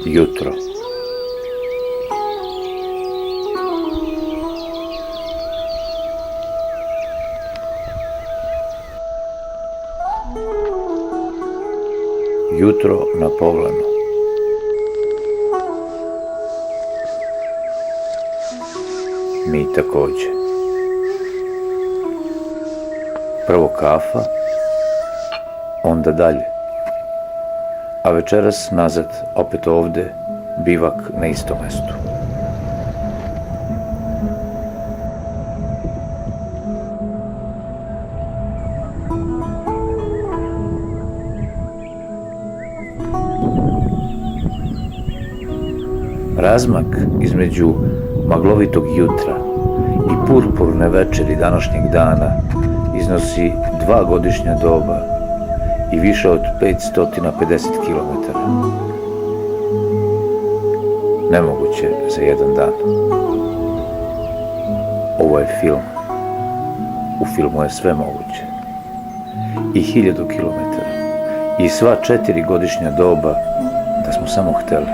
Jutro. Jutro na Povlenu. Mi takođe. Prvo kafa, onda dalje. A večeras nazad, opet ovde, bivak na istom mestu. Razmak između maglovitog jutra i purpurne večeri današnjeg dana iznosi 2 godišnja doba i više od 550 km. Nemoguće za jedan dan. Ovo je film. U filmu je sve moguće. I 1000 km. I sva 4 godišnja doba da smo samo hteli.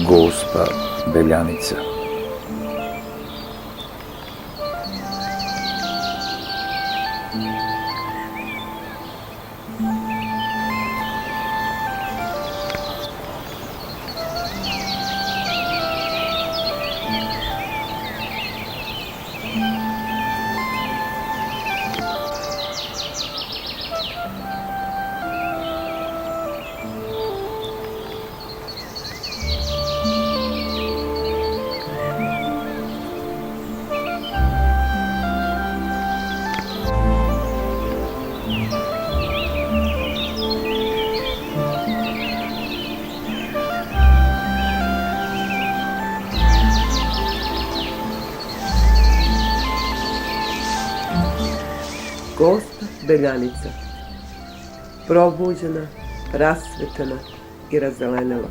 Gospa Beljanica. Gospa Beljanica, probuđena, rasvetena i razelenela.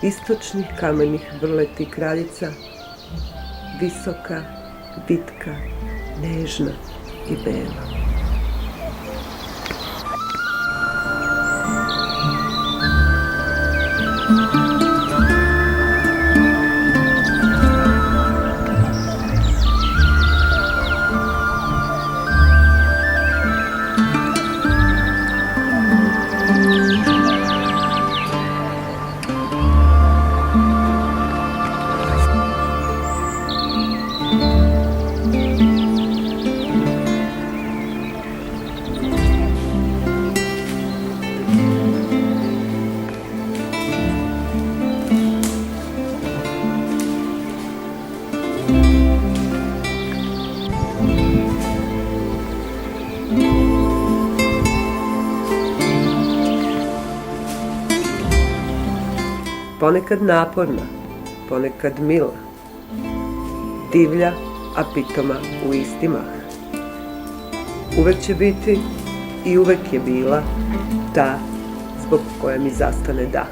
Istočnih kamenih vrleti kraljica, visoka, vitka, nežna i bela. Ponekad naporna, ponekad mila, divlja, a pitoma u isti mah. Uvek će biti i uvek je bila ta zbog koje mi zastane dah.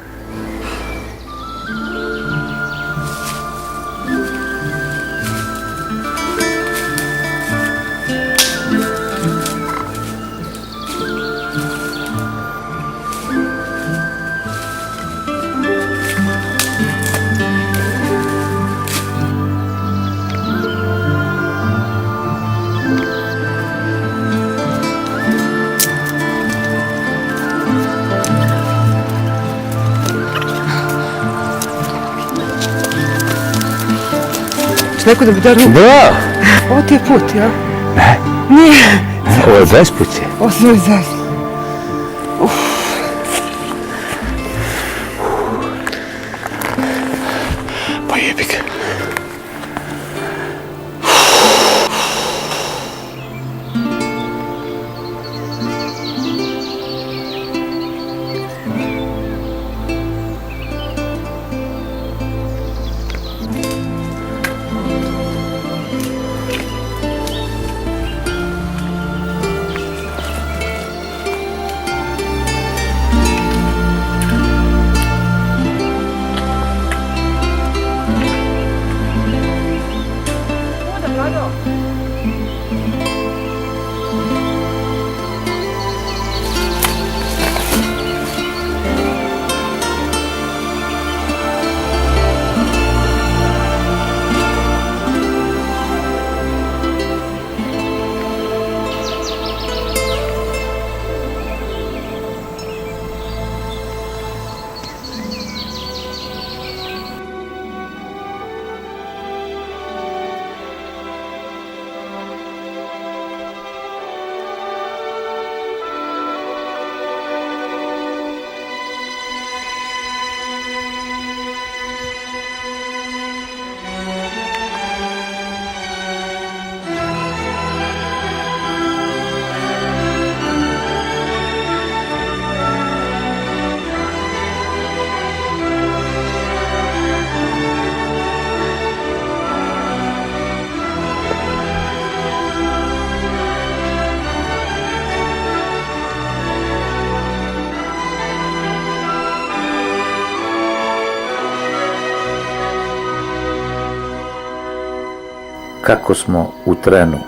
Neko da bi darilo? Da! Ovo ti je put, ja? Ne, Nije. ovo je bespuće. Ovo se zove zajedno. Pa jebi ga. Kako smo u trenu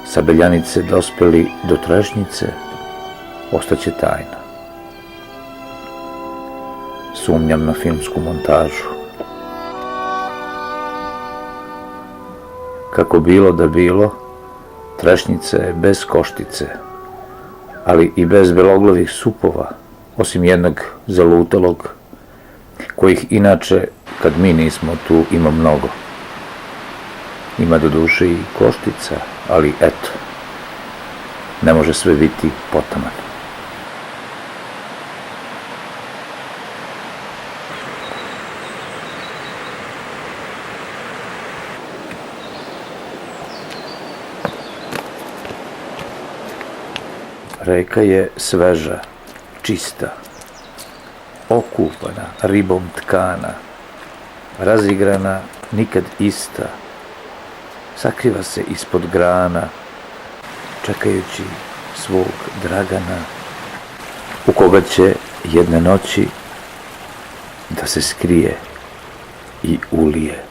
sa Beljanice dospeli do Trešnjice, ostaće tajna. Sumnjam na filmsku montažu. Kako bilo da bilo, Trešnjica je bez Koštice, ali i bez beloglavih supova, osim jednog zalutalog, kojih inače, kad mi nismo tu, ima mnogo. Ima do duše i Koštica, ali eto, ne može sve biti potaman. Reka je sveža, čista, okupana, ribom tkana, razigrana, nikad ista, sakriva se ispod grana, čekajući svog Dragana, u koga će jedne noći da se skrije i ulije.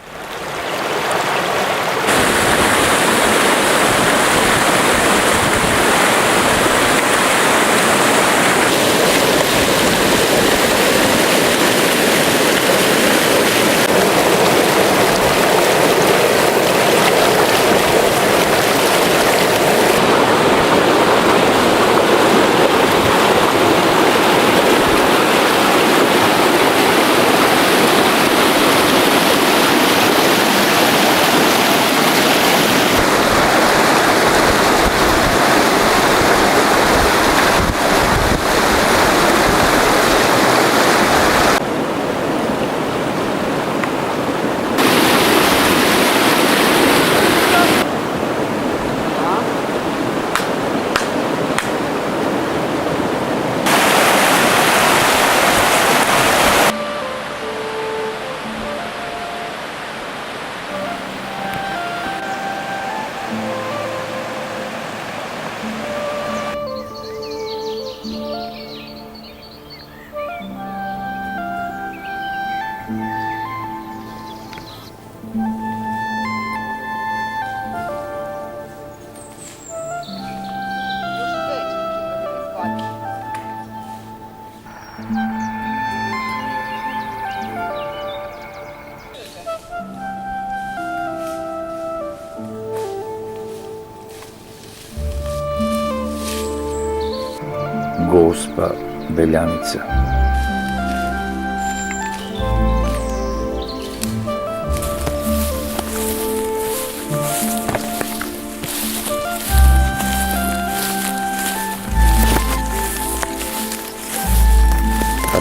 Gospa Beljanica.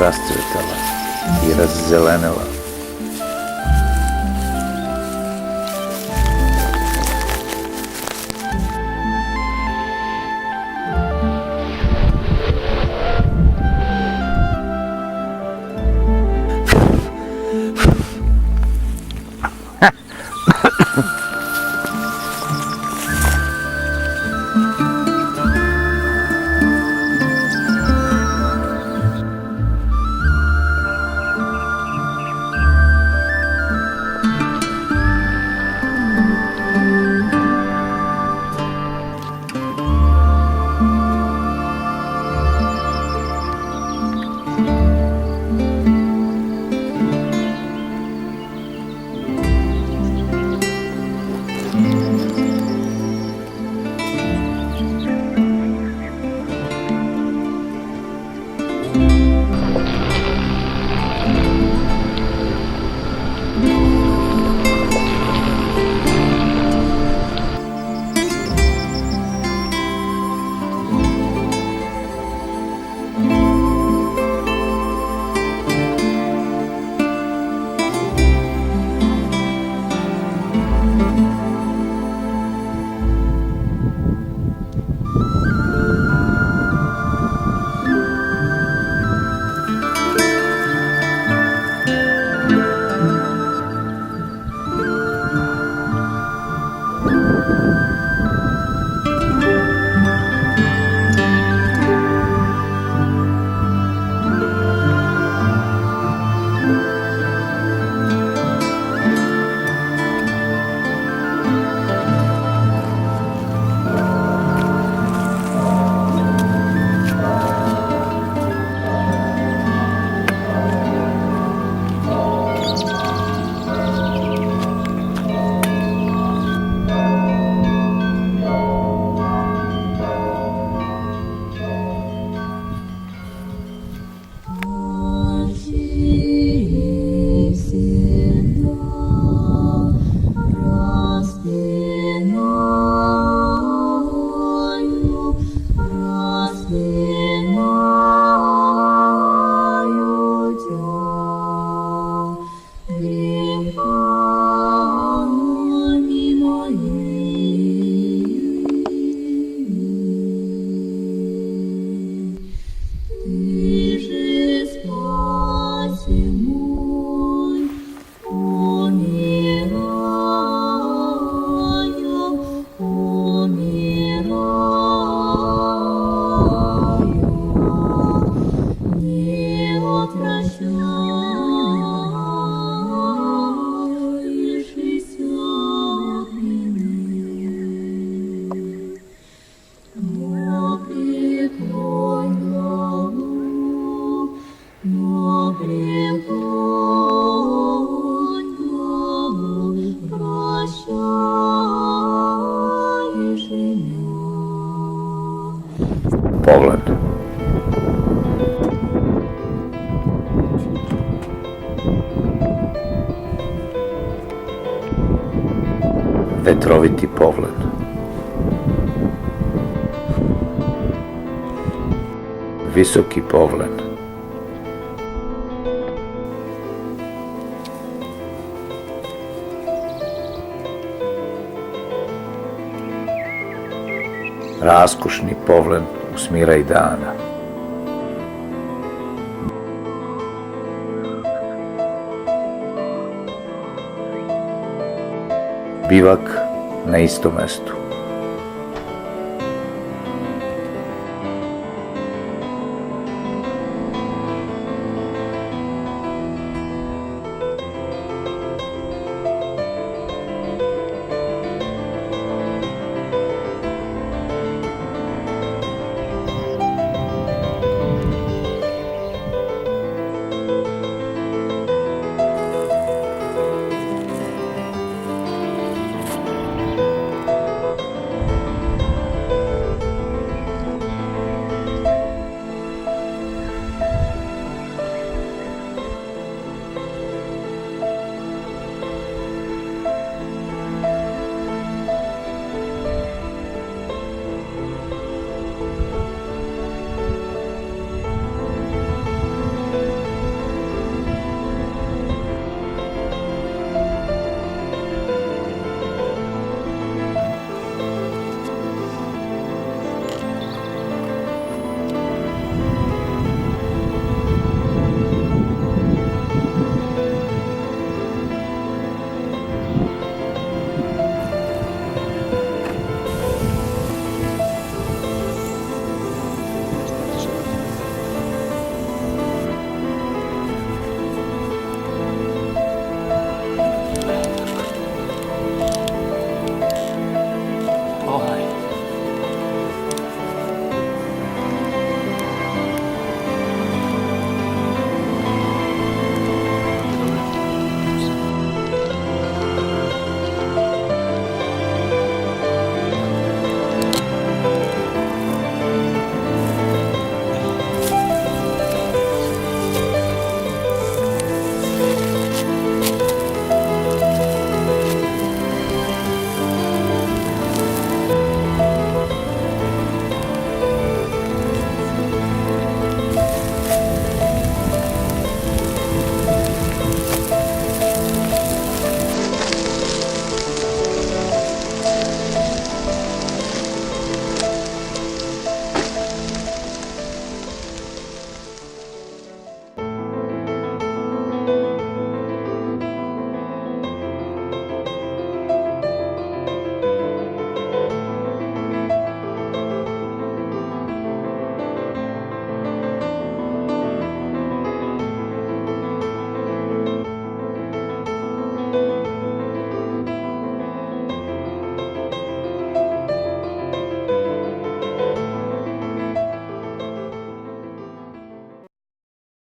Rascvetala i razzelenela. povlen. Vetroviti povlen. Visoki povlen. Raskošni povlen u smiraj dana. Bivak na istom mestu.